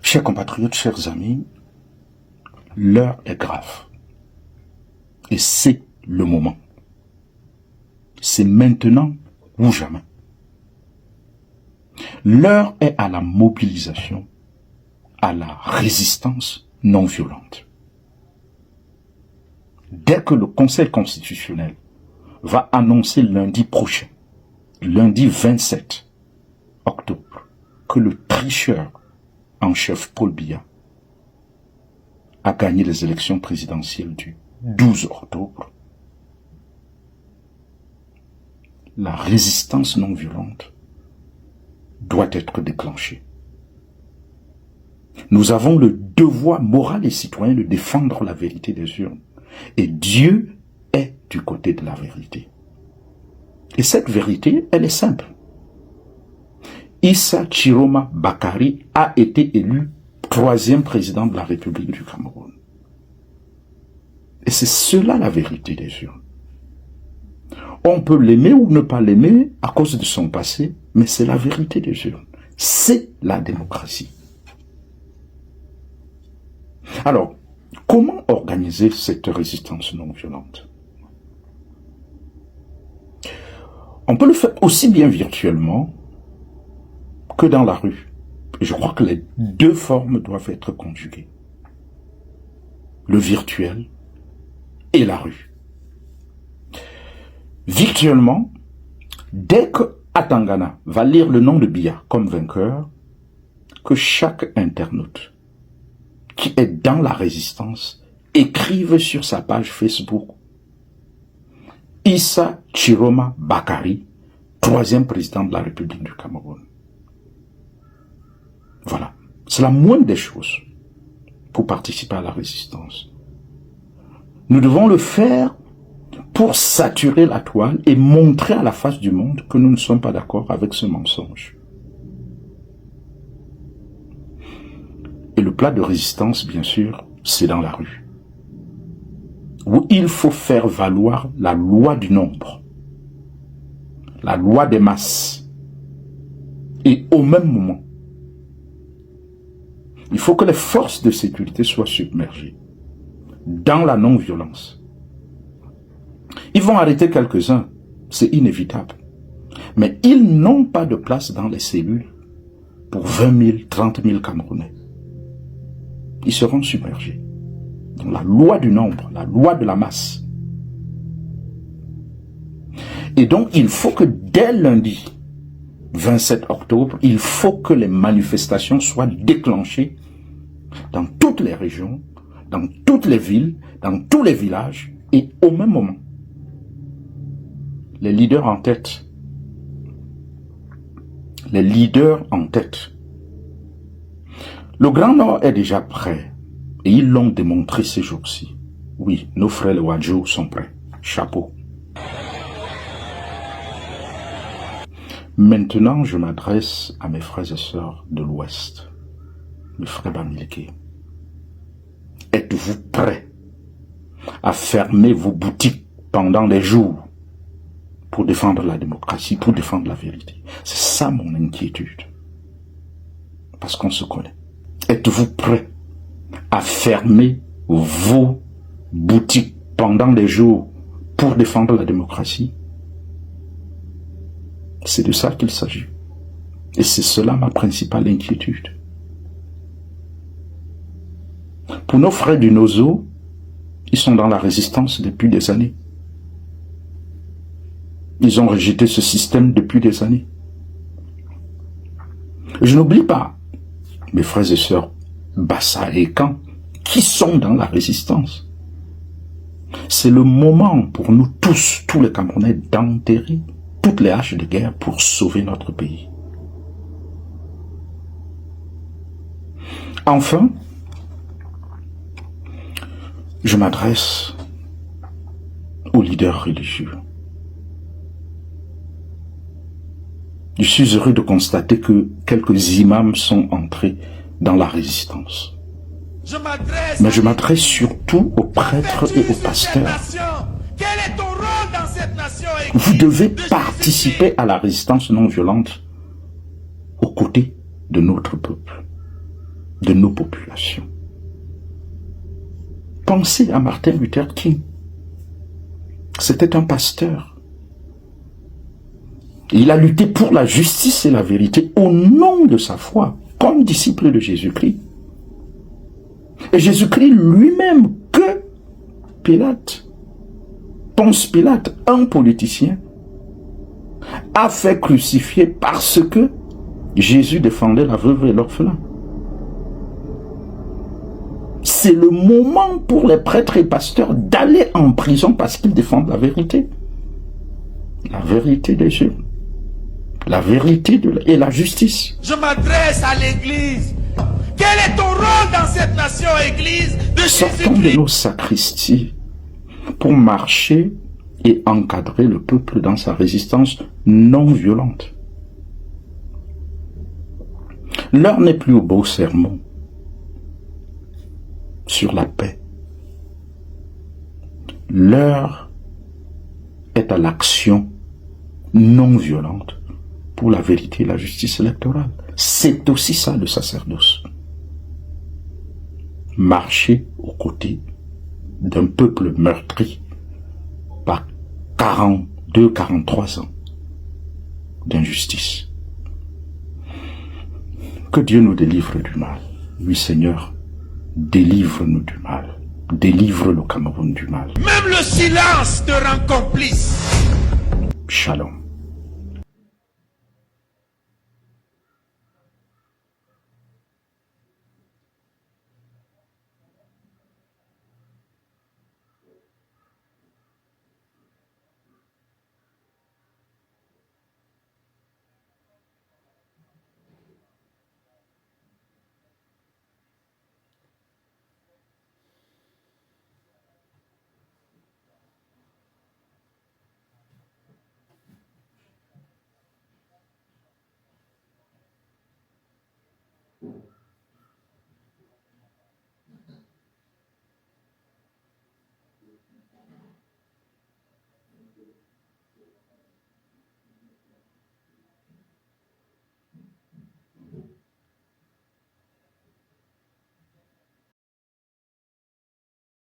Chers compatriotes, chers amis, l'heure est grave. Et c'est le moment. C'est maintenant ou jamais. L'heure est à la mobilisation, à la résistance non violente. Dès que le Conseil constitutionnel va annoncer lundi prochain, lundi 27 octobre, que le tricheur en chef Paul Biya a gagné les élections présidentielles du 12 octobre, la résistance non violente doit être déclenchée. Nous avons le devoir moral et citoyen de défendre la vérité des urnes. Et Dieu est du côté de la vérité. Et cette vérité, elle est simple. Issa Chiroma Bakari a été élu 3e président de la République du Cameroun. Et c'est cela la vérité des urnes. On peut l'aimer ou ne pas l'aimer à cause de son passé, mais c'est la vérité des urnes. C'est la démocratie. Alors, comment organiser cette résistance non violente? On peut le faire aussi bien virtuellement que dans la rue. Et je crois que les deux formes doivent être conjuguées. Le virtuel et la rue. Virtuellement, dès que Atangana va lire le nom de Biya comme vainqueur, que chaque internaute qui est dans la résistance écrive sur sa page Facebook Issa Chiroma Bakari, 3e président de la République du Cameroun. Voilà. C'est la moindre des choses pour participer à la résistance. Nous devons le faire pour saturer la toile et montrer à la face du monde que nous ne sommes pas d'accord avec ce mensonge. Et le plat de résistance, bien sûr, c'est dans la rue, où il faut faire valoir la loi du nombre, la loi des masses. Et au même moment, il faut que les forces de sécurité soient submergées dans la non-violence. Ils vont arrêter quelques-uns, c'est inévitable. Mais ils n'ont pas de place dans les cellules pour 20 000, 30 000 Camerounais. Ils seront submergés dans la loi du nombre, la loi de la masse. Et donc, il faut que dès lundi 27 octobre, il faut que les manifestations soient déclenchées dans toutes les régions, dans toutes les villes, dans tous les villages, et au même moment. Les leaders en tête. Les leaders en tête. Le Grand Nord est déjà prêt, et ils l'ont démontré ces jours-ci. Oui, nos frères les Wadjo sont prêts. Chapeau. Maintenant, je m'adresse à mes frères et sœurs de l'Ouest, mes frères Bamileke. Êtes-vous prêts à fermer vos boutiques pendant des jours pour défendre la démocratie, pour défendre la vérité? C'est ça mon inquiétude. Parce qu'on se connaît. Êtes-vous prêts à fermer vos boutiques pendant des jours pour défendre la démocratie? C'est de ça qu'il s'agit. Et c'est cela ma principale inquiétude. Pour nos frères du Nozo, ils sont dans la résistance depuis des années. Ils ont rejeté ce système depuis des années. Je n'oublie pas mes frères et sœurs Bassa et Kan qui sont dans la résistance. C'est le moment pour nous tous, tous les Camerounais, d'enterrer toutes les haches de guerre pour sauver notre pays. Enfin, je m'adresse aux leaders religieux. Je suis heureux de constater que quelques imams sont entrés dans la résistance. Mais je m'adresse surtout aux prêtres et aux pasteurs. Quel est ton rôle dans cette nation? Vous devez participer à la résistance non violente aux côtés de notre peuple. de nos populations. Pensez à Martin Luther King. C'était un pasteur. Il a lutté pour la justice et la vérité au nom de sa foi, comme disciple de Jésus-Christ. Et Jésus-Christ lui-même, que Pilate, Ponce Pilate, un politicien, a fait crucifier parce que Jésus défendait la veuve et l'orphelin. C'est le moment pour les prêtres et pasteurs d'aller en prison parce qu'ils défendent la vérité. La vérité des yeux. La vérité et la justice. Je m'adresse à l'Église. Quel est ton rôle dans cette nation, Église de Sortons de nos sacristies pour marcher et encadrer le peuple dans sa résistance non violente. L'heure n'est plus au beau sermon sur la paix. L'heure est à l'action non violente pour la vérité et la justice électorale. C'est aussi ça le sacerdoce. Marcher aux côtés d'un peuple meurtri par 42, 43 ans d'injustice. Que Dieu nous délivre du mal. Oui, Seigneur, délivre-nous du mal. Délivre le Cameroun du mal. Même le silence te rend complice. Shalom.